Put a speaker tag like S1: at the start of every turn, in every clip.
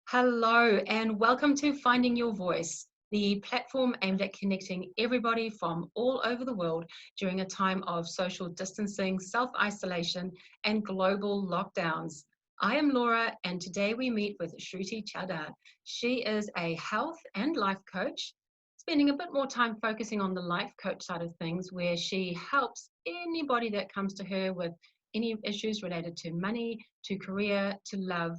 S1: Hello, and welcome to Finding Your Voice, the platform aimed at connecting everybody from all over the world during a time of social distancing, self-isolation, and global lockdowns. I am Laura, and today we meet with Shruti Chadha. She is a health and life coach, spending a bit more time focusing on the life coach side of things, where she helps anybody that comes to her with any issues related to money, to career, to love,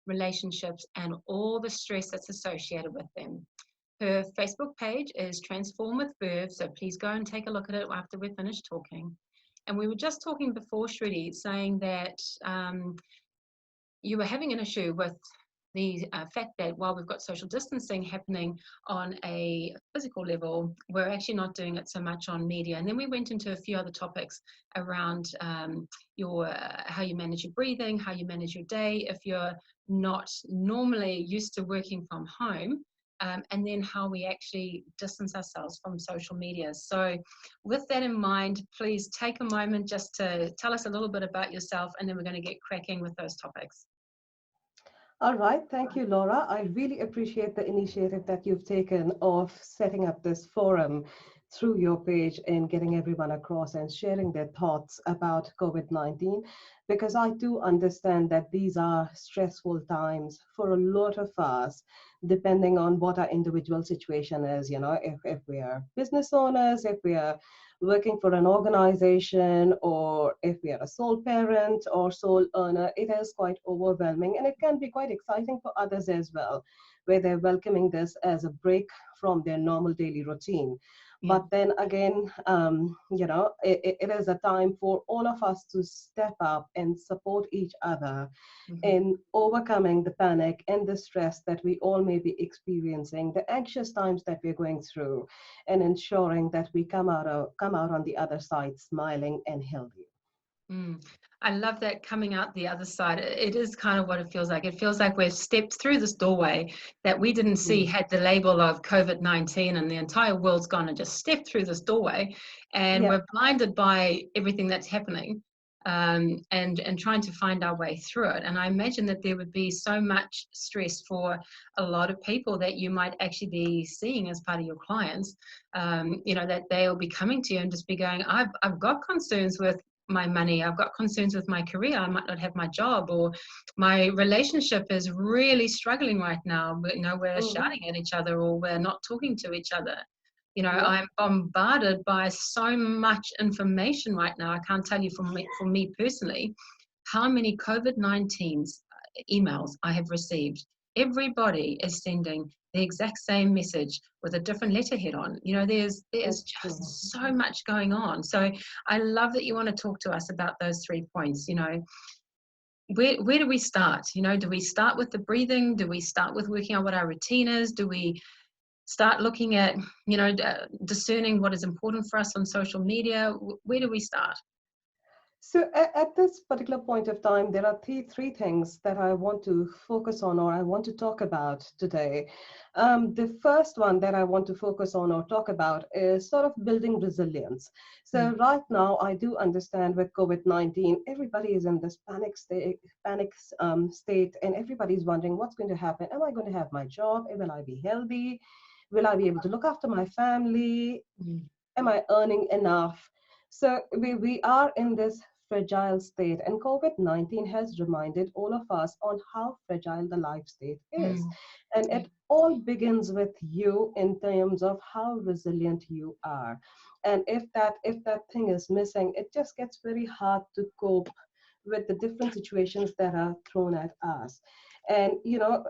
S1: relationships, and all the stress that's associated with them. Her Facebook page is Transform with Verve, so please go and take a look at it after we're finished talking. And we were just talking before, Shruti, saying that you were having an issue with the fact that while we've got social distancing happening on a physical level, we're actually not doing it so much on media. And then we went into a few other topics around your how you manage your breathing, how you manage your day if you're not normally used to working from home, and then how we actually distance ourselves from social media. So with that in mind, please take a moment just to tell us a little bit about yourself, and then we're going to get cracking with those topics.
S2: All right, thank you, Laura. I really appreciate the initiative that you've taken of setting up this forum through your page and getting everyone across and sharing their thoughts about COVID-19, because I do understand that these are stressful times for a lot of us, depending on what our individual situation is. If we are business owners, if we are working for an organization, or if we are a sole parent or sole earner, it is quite overwhelming, and it can be quite exciting for others as well, where they're welcoming this as a break from their normal daily routine.
S1: Yeah.
S2: But then again, it is a time for all of us to step up and support each other
S1: Mhm.
S2: in overcoming the panic and the stress that we all may be experiencing, the anxious times that we're going through, and ensuring that we come out on the other side smiling and healthy.
S1: Mm. I love that, coming out the other side. It is kind of what it feels like. It feels like we've stepped through this doorway that we didn't see
S2: Mm.
S1: had the label of COVID-19, and the entire world's gone and just stepped through this doorway, and
S2: Yeah.
S1: we're blinded by everything that's happening, and trying to find our way through it. And I imagine that there would be so much stress for a lot of people that you might actually be seeing as part of your clients, that they'll be coming to you and just be going, I've got concerns with my money, I've got concerns with my career, I might not have my job, or my relationship is really struggling right now, but we're
S2: Hmm.
S1: shouting at each other, or we're not talking to each other.
S2: Yeah.
S1: I'm bombarded by so much information right now. I can't tell you, for me personally, how many COVID-19 emails I have received. Everybody is sending the exact same message with a different letterhead on. There's
S2: That's true.
S1: just so much going on. So I love that you want to talk to us about those 3 points. Where do we start? Do we start with the breathing? Do we start with working on what our routine is? Do we start looking at, discerning what is important for us on social media? Where do we start?
S2: So at this particular point of time, there are three things that I want to focus on, or I want to talk about today. The first one that I want to focus on or talk about is sort of building resilience. So
S1: Mm,
S2: right now, I do understand with COVID-19, everybody is in this panic state, and everybody's wondering what's going to happen. Am I going to have my job? Will I be healthy? Will I be able to look after my family?
S1: mm,
S2: Am I earning enough? So we are in this fragile state, and COVID-19 has reminded all of us on how fragile the life state is.
S1: mm,
S2: And
S1: yeah,
S2: it all begins with you in terms of how resilient you are. And if that thing is missing, it just gets very hard to cope with the different situations that are thrown at us. And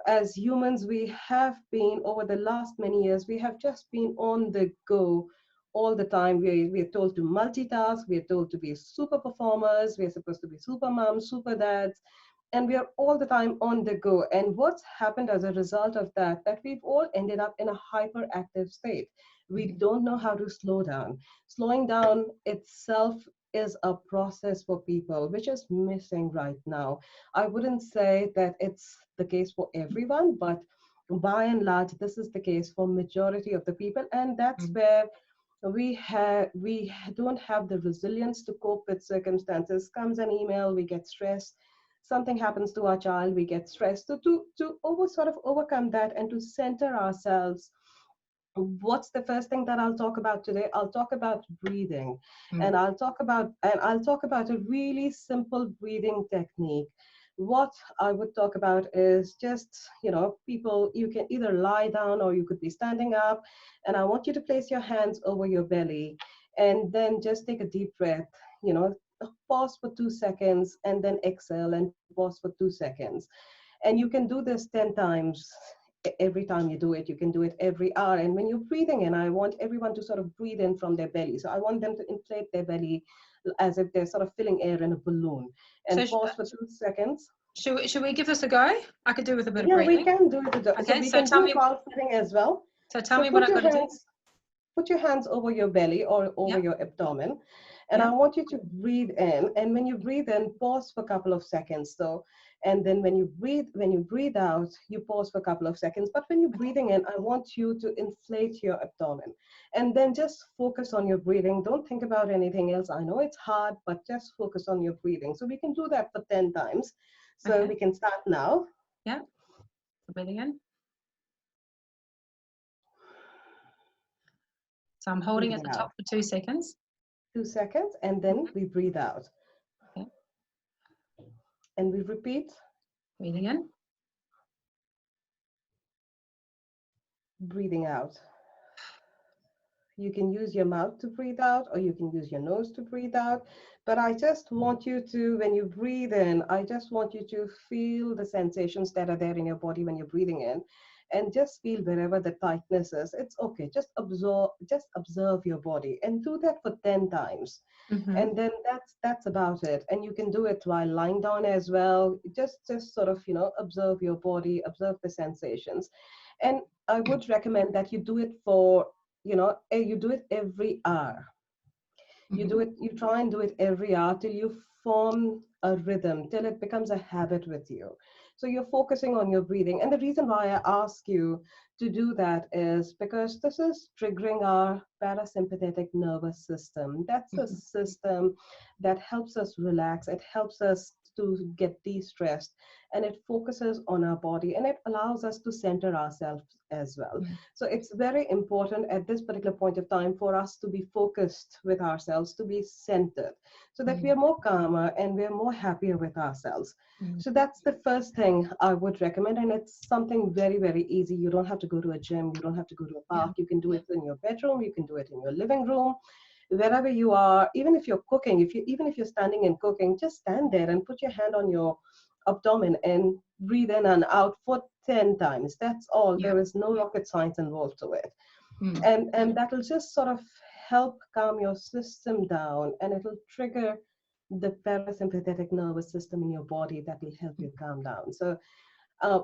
S2: as humans, we have been over the last many years, we have just been on the go all the time. We are told to multitask, we are told to be super performers, we are supposed to be super moms, super dads, and we are all the time on the go. And what's happened as a result of that we've all ended up in a hyperactive state. We
S1: mhm,
S2: don't know how to slow down. Slowing down itself is a process for people, which is missing right now. I wouldn't say that it's the case for everyone, but by and large, this is the case for majority of the people, and that's
S1: mm,
S2: where we don't have the resilience to cope with circumstances. Comes an email, we get stressed. something happens to our child, we get stressed. So to sort of overcome that and to center ourselves, what's the first thing that I'll talk about today? I'll talk about breathing,
S1: Mm.
S2: and I'll talk about a really simple breathing technique. What I would talk about is just, people, you can either lie down or you could be standing up, and I want you to place your hands over your belly and then just take a deep breath, you know, pause for 2 seconds and then exhale and pause for 2 seconds. And you can do this 10 times. Every time you do it, you can do it every hour. And when you're breathing in, I want everyone to sort of breathe in from their belly. So I want them to inflate their belly as if they're sort of filling air in a balloon,
S1: So
S2: and pause for 2 seconds.
S1: should we give this a go? I could do with a bit of
S2: Yeah, we
S1: breathing.
S2: can do it. So
S1: Okay,
S2: we can do it while sitting as well.
S1: tell
S2: So
S1: me what
S2: put
S1: I've
S2: your
S1: got to do.
S2: hands put your hands over your belly or over
S1: Yeah,
S2: your abdomen, and
S1: yeah.
S2: I want you to breathe in. And when you breathe in, pause for a couple of seconds. So, and then when you breathe out, you pause for a couple of seconds. But when you're
S1: Okay,
S2: breathing in, I want you to inflate your abdomen, and then just focus on your breathing. Don't think about anything else. I know it's hard, but just focus on your breathing. So we can do that for 10 times. So
S1: okay.
S2: we can start now.
S1: Yeah, breathing in. So I'm holding at
S2: Breathing
S1: the
S2: out.
S1: top for 2 seconds.
S2: 2 seconds, and then we breathe out,
S1: Okay,
S2: and we repeat.
S1: breathing in.
S2: Breathing out. You can use your mouth to breathe out, or you can use your nose to breathe out. But I just want you to, when you breathe in, I just want you to feel the sensations that are there in your body when you're breathing in, and just feel wherever the tightness is. It's okay. Just observe your body, and do that for 10 times.
S1: Mm-hmm.
S2: And then that's about it. And you can do it while lying down as well. Just sort of, observe your body, observe the sensations. And I would recommend that you do it for, you do it every hour.
S1: Mm-hmm.
S2: You try and do it every hour till you form a rhythm, till it becomes a habit with you. So you're focusing on your breathing. And the reason why I ask you to do that is because this is triggering our parasympathetic nervous system. That's a
S1: Mm-hmm.
S2: system that helps us relax, it helps us to get de-stressed, and it focuses on our body, and it allows us to center ourselves as well. So it's very important at this particular point of time for us to be focused with ourselves, to be centered, so that we
S1: Mm-hmm.
S2: are more calmer and we're more happier with ourselves.
S1: Mm-hmm.
S2: So that's the first thing I would recommend. And it's something very, very easy. You don't have to go to a gym. You don't have to go to a
S1: Yeah.
S2: park. You can do it in your bedroom. You can do it in your living room, wherever you are. Even if you're cooking, even if you're standing and cooking, just stand there and put your hand on your abdomen and breathe in and out for 10 times. That's all.
S1: Yeah.
S2: There is no rocket science involved to it.
S1: Mm.
S2: And that'll just sort of help calm your system down, and it'll trigger the parasympathetic nervous system in your body that will help you calm down. So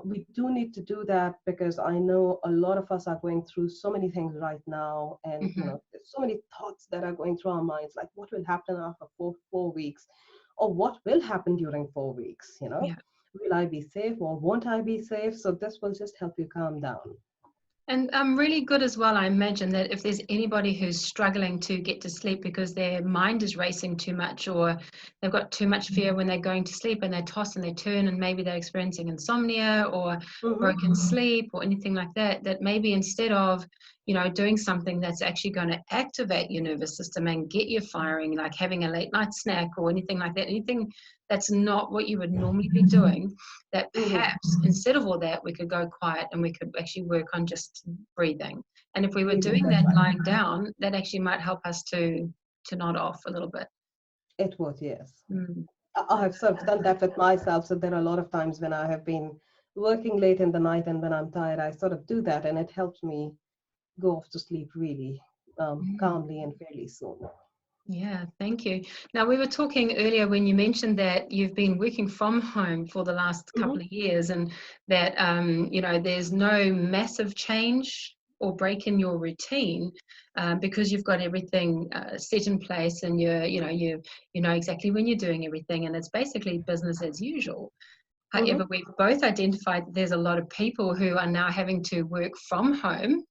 S2: we do need to do that, because I know a lot of us are going through so many things right now, and
S1: Mm-hmm.
S2: there's so many thoughts that are going through our minds, like what will happen after four weeks, or what will happen during 4 weeks.
S1: Yeah.
S2: Will I be safe or won't I be safe? So this will just help you calm down.
S1: And really good as well, I imagine, that if there's anybody who's struggling to get to sleep because their mind is racing too much, or they've got too much fear when they're going to sleep and they toss and they turn, and maybe they're experiencing insomnia or
S2: Hmm.
S1: broken sleep or anything like that, that maybe instead of, doing something that's actually going to activate your nervous system and get you firing, like having a late night snack or anything like that, anything that's not what you would normally be doing, that
S2: Hmm.
S1: perhaps instead of all that, we could go quiet and we could actually work on just breathing. And if we were
S2: Breathing,
S1: doing
S2: that's
S1: that
S2: right.
S1: lying down, that actually might help us to nod off a little bit.
S2: It would, yes.
S1: Mm.
S2: I have sort of done that with myself. So there are a lot of times when I have been working late in the night, and when I'm tired, I sort of do that, and it helps me go off to sleep really
S1: Mm.
S2: calmly and fairly soon.
S1: Yeah, thank you. Now, we were talking earlier when you mentioned that you've been working from home for the last
S2: Hmm.
S1: couple of years, and that there's no massive change or break in your routine, because you've got everything set in place, and you know exactly when you're doing everything, and it's basically business as usual. However,
S2: Hmm.
S1: we've both identified that there's a lot of people who are now having to work from home,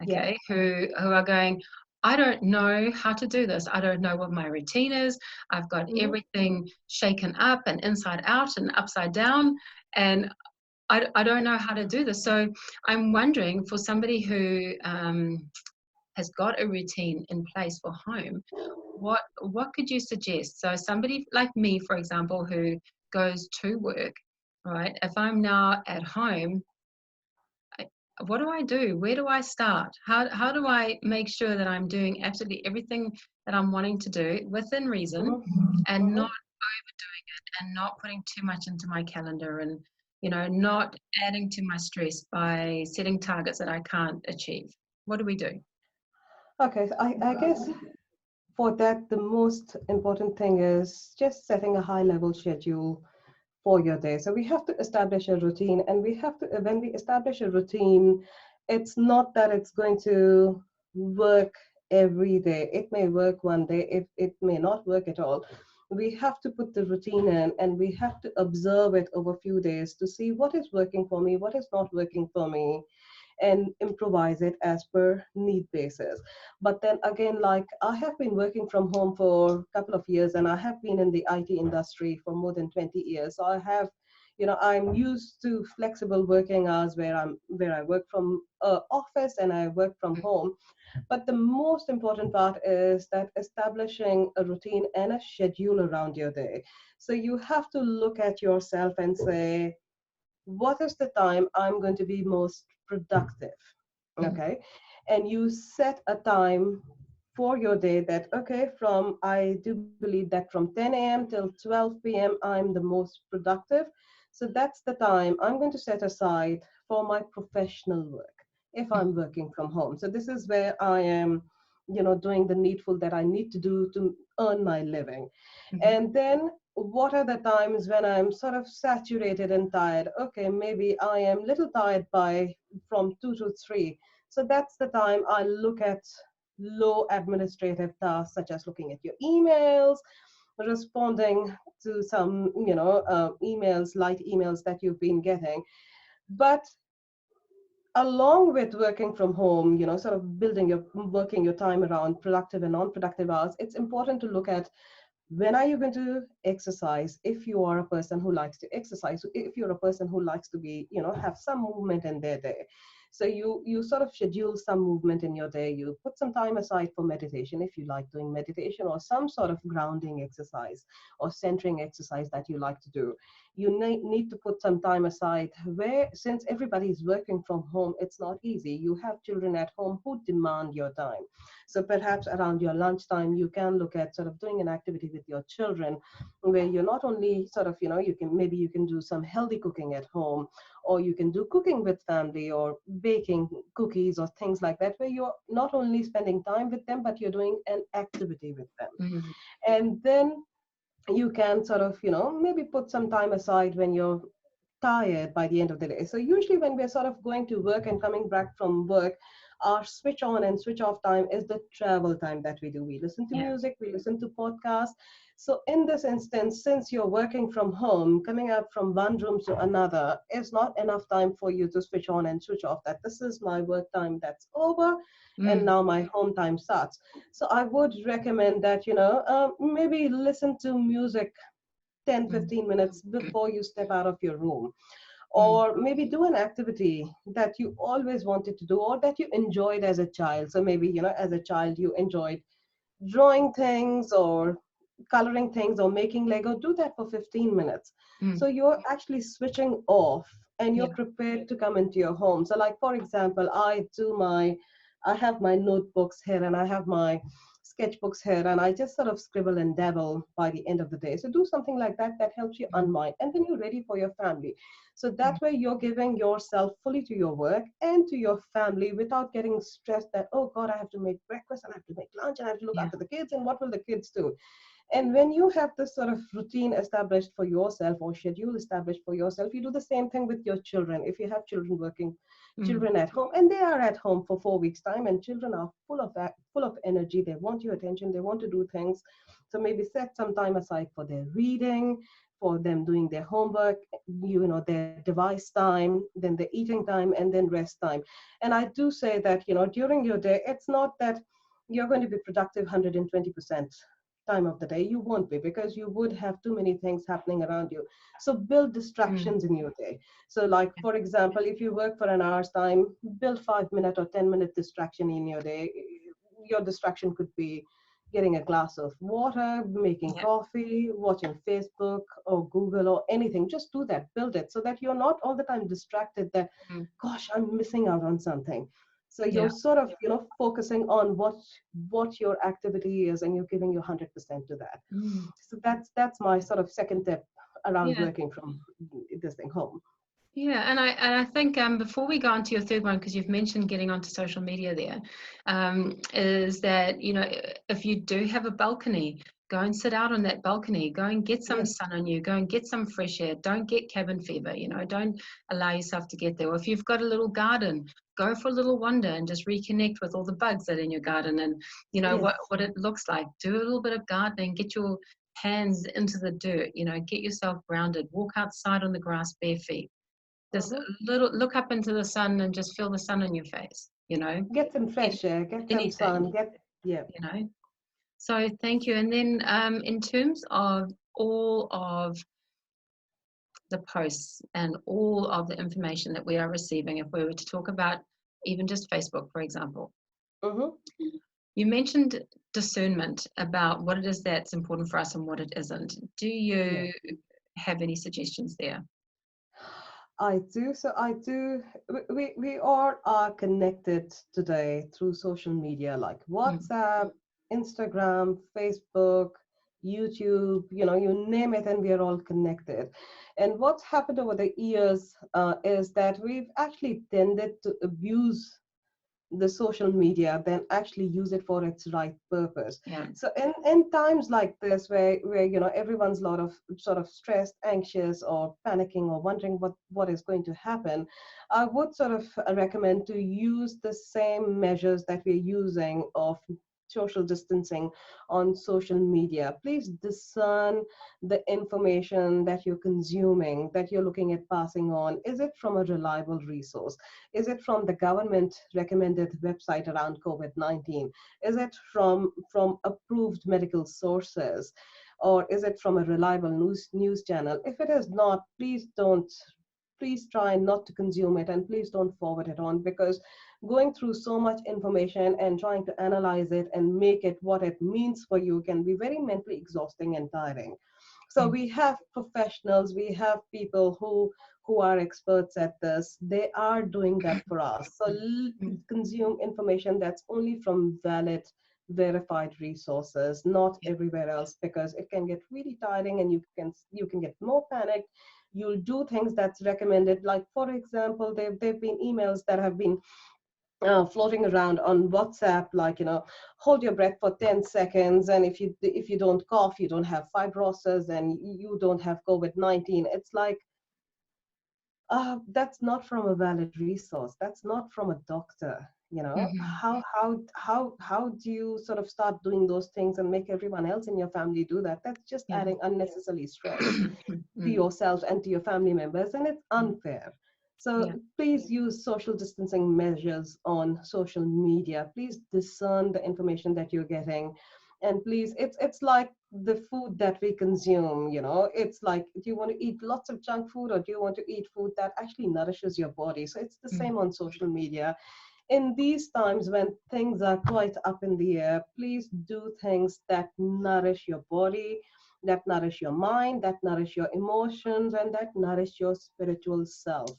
S2: Yeah.
S1: okay, who are going, I don't know how to do this. I don't know what my routine is. I've got
S2: Mhm.
S1: everything shaken up and inside out and upside down. And I don't know how to do this. So I'm wondering, for somebody who has got a routine in place for home, what could you suggest? So somebody like me, for example, who goes to work, right? If I'm now at home, I, what do I do? Where do I start? How do I make sure that I'm doing absolutely everything that I'm wanting to do within reason,
S2: Mhm.
S1: and not
S2: Mhm.
S1: and not putting too much into my calendar, and not adding to my stress by setting targets that I can't achieve? What do we do?
S2: Okay, so I guess for that, the most important thing is just setting a high level schedule for your day. So we have to establish a routine, and we have to, when we establish a routine, it's not that it's going to work every day. It may work one day, it may not work at all. We have to put the routine in, and we have to observe it over a few days to see what is working for me, what is not working for me, and improvise it as per need basis. But then again, like, I have been working from home for a couple of years, and I have been in the IT industry for more than 20 years. So I have, I'm used to flexible working hours where I work from office and I work from home. But the most important part is that establishing a routine and a schedule around your day. So you have to look at yourself and say, what is the time I'm going to be most productive?
S1: Mhm.
S2: Okay. And you set a time for your day that, okay, I do believe that from 10 a.m. till 12 p.m., I'm the most productive. So that's the time I'm going to set aside for my professional work if I'm working from home. So this is where I am, doing the needful that I need to do to earn my living.
S1: Mhm.
S2: And then what are the times when I'm sort of saturated and tired? Okay, maybe I am little tired by from 2 to 3. So that's the time I look at low administrative tasks, such as looking at your emails, responding to some, emails, light emails that you've been getting. But along with working from home, sort of working your time around productive and non-productive hours, it's important to look at, when are you going to exercise? If you are a person who likes to exercise, if you're a person who likes to be, have some movement in their day, so you sort of schedule some movement in your day. You put some time aside for meditation if you like doing meditation, or some sort of grounding exercise or centering exercise that you like to do. You need to put some time aside, where, since everybody is working from home, it's not easy. You have children at home who demand your time. So perhaps around your lunchtime, you can look at sort of doing an activity with your children, where you're not only sort of, you can do some healthy cooking at home, or you can do cooking with family, or baking cookies or things like that, where you're not only spending time with them, but you're doing an activity with them.
S1: Mhm.
S2: And then you can sort of, maybe put some time aside when you're tired by the end of the day. So usually when we're sort of going to work and coming back from work, our switch on and switch off time is the travel time that we do. We listen to
S1: Yeah.
S2: music, we listen to podcasts. So in this instance, since you're working from home, coming out from one room to another is not enough time for you to switch on and switch off, that this is my work time, that's over, and
S1: Mm.
S2: now my home time starts. So I would recommend that, maybe listen to music 10,
S1: Mm.
S2: 15 minutes before you step out of your room,
S1: Mm.
S2: or maybe do an activity that you always wanted to do or that you enjoyed as a child. So maybe, as a child you enjoyed drawing things or coloring things or making Lego. Do that for 15 minutes.
S1: Mm.
S2: So you're actually switching off and you're
S1: Yeah.
S2: prepared to come into your home. So, like, for example, I have my notebooks here and I have my sketchbooks here, and I just sort of scribble and dabble by the end of the day. So do something like that that helps you
S1: Mm.
S2: unwind, and then you're ready for your family. So
S1: Mm.
S2: that way you're giving yourself fully to your work and to your family without getting stressed that, oh God, I have to make breakfast and I have to make lunch and I have to look
S1: Yeah.
S2: after the kids, and what will the kids do? And when you have this sort of routine established for yourself or schedule established for yourself, you do the same thing with your children. If you have
S1: Mm.
S2: children at home, and they are at home for 4 weeks time, and children are full of that, full of energy, they want your attention, they want to do things. So maybe set some time aside for their reading, for them doing their homework, their device time, then the eating time, and then rest time. And I do say that, during your day, it's not that you're going to be productive 120% time of the day. You won't be, because you would have too many things happening around you. So build
S1: Mm.
S2: distractions in your day. So like, for example, if you work for an hour's time, build 5 minute or 10 minute distraction in your day. Your distraction could be getting a glass of water, making
S1: Yeah.
S2: coffee, watching Facebook or Google or anything. Just do that, build it so that you're not all the time distracted that,
S1: Mm.
S2: gosh, I'm missing out on something. So you're
S1: Yeah.
S2: sort of, focusing on what your activity is, and you're giving your 100% to that.
S1: Mm.
S2: So that's my sort of second tip around
S1: Yeah.
S2: working from this thing home.
S1: Yeah, and I think before we go on to your third one, because you've mentioned getting onto social media there, is that if you do have a balcony, go and sit out on that balcony. Go and get some
S2: Yes.
S1: sun on you. Go and get some fresh air. Don't get cabin fever. Don't allow yourself to get there. Or if you've got a little garden, go for a little wander and just reconnect with all the bugs that are in your garden, and
S2: Yes.
S1: what it looks like. Do a little bit of gardening. Get your hands into the dirt. Get yourself grounded. Walk outside on the grass bare feet. Just a
S2: Hmm.
S1: little look up into the sun and just feel the sun on your face,
S2: Get some
S1: Any-
S2: fresh air, get some
S1: anything,
S2: sun, yeah.
S1: you know. So thank you. And then in terms of all of the posts and all of the information that we are receiving, if we were to talk about even just Facebook, for example,
S2: Hmm.
S1: you mentioned discernment about what it is that's important for us and what it isn't. Do
S2: Yeah.
S1: you have any suggestions there?
S2: I do. So I do. We all are connected today through social media like
S1: Mm,
S2: WhatsApp, Instagram, Facebook, YouTube, you name it, and we are all connected. And what's happened over the years is that we've actually tended to abuse the social media than actually use it for its right purpose.
S1: yeah.
S2: So in times like this, where everyone's a lot of sort of stressed, anxious, or panicking, or wondering what is going to happen, I would sort of recommend to use the same measures that we're using of social distancing on social media. Please discern the information that you're consuming, that you're looking at passing on. Is it from a reliable resource? Is it from the government recommended website around COVID-19? Is it from approved medical sources? Or is it from a reliable news channel? If it is not, please try not to consume it, and please don't forward it on, because going through so much information and trying to analyze it and make it what it means for you can be very mentally exhausting and tiring. So
S1: Mm,
S2: we have professionals, we have people who are experts at this. They are doing that for us. So
S1: mm,
S2: consume information that's only from valid, verified resources, not
S1: yeah.
S2: everywhere else, because it can get really tiring, and you can get more panicked. You'll do things that's recommended. Like, for example, there've been emails that have been floating around on WhatsApp, like, hold your breath for 10 seconds, and if you don't cough, you don't have fibrosis, and you don't have COVID-19. It's like, that's not from a valid resource. That's not from a doctor.
S1: Mhm.
S2: How do you sort of start doing those things and make everyone else in your family do that? That's just
S1: Yeah.
S2: adding unnecessary stress to
S1: Mm,
S2: yourself and to your family members, and it's
S1: mm,
S2: unfair. So
S1: yeah.
S2: please use social distancing measures on social media. Please discern the information that you're getting. And please, it's like the food that we consume. It's like, do you want to eat lots of junk food, or do you want to eat food that actually nourishes your body? So it's the
S1: Mm,
S2: same on social media. In these times when things are quite up in the air, please do things that nourish your body, that nourish your mind, that nourish your emotions, and that nourish your spiritual self.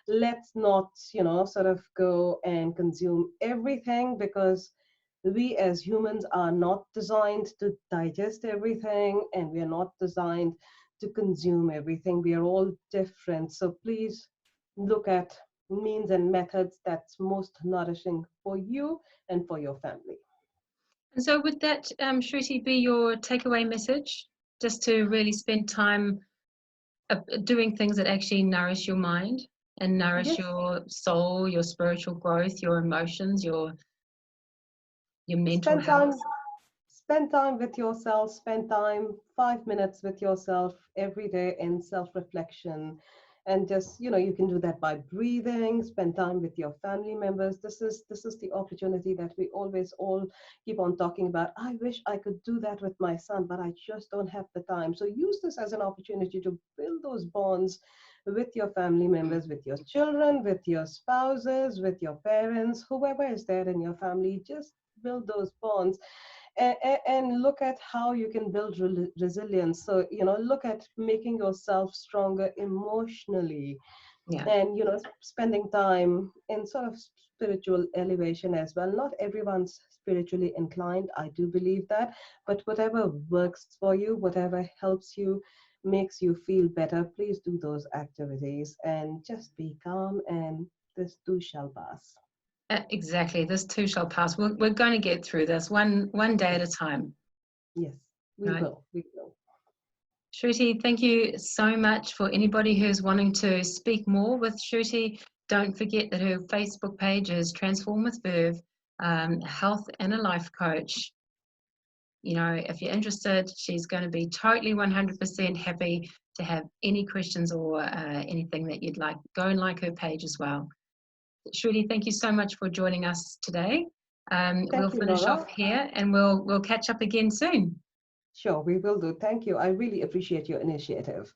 S2: Let's not, sort of go and consume everything, because we as humans are not designed to digest everything, and we are not designed to consume everything. We are all different. So please look at means and methods that's most nourishing for you and for your family.
S1: And so would that, Shruti, be your takeaway message? Just to really spend time doing things that actually nourish your mind and nourish
S2: Yes,
S1: your soul, your spiritual growth, your emotions, your mental
S2: spend
S1: health.
S2: time spend time with yourself. Spend time 5 minutes with yourself every day in self-reflection. And just, you can do that by breathing, spend time with your family members. This is the opportunity that we always all keep on talking about. I wish I could do that with my son, but I just don't have the time. So use this as an opportunity to build those bonds with your family members, with your children, with your spouses, with your parents, whoever is there in your family. Just build those bonds, and look at how you can build resilience. So, look at making yourself stronger emotionally,
S1: Yeah.
S2: and, spending time in sort of spiritual elevation as well. Not everyone's spiritually inclined, I do believe that, but whatever works for you, whatever helps you, makes you feel better, please do those activities and just be calm, and this too shall pass.
S1: Exactly. This too shall pass. We're going to get through this one day at a
S2: Yes,
S1: time,
S2: yes, we
S1: right?
S2: will, we will.
S1: Shruti, thank you so much. For anybody who's wanting to speak more with Shruti, don't forget that her Facebook page is Transform with Verve, Health and a Life Coach. If you're interested, she's going to be totally 100% happy to have any questions or anything that you'd like. Go and like her page as well. Shruti, thank you so much for joining us today. We'll
S2: Thank you,
S1: finish off
S2: Laura.
S1: here and we'll catch up again soon.
S2: Sure, we will do. Thank you. I really appreciate your initiative.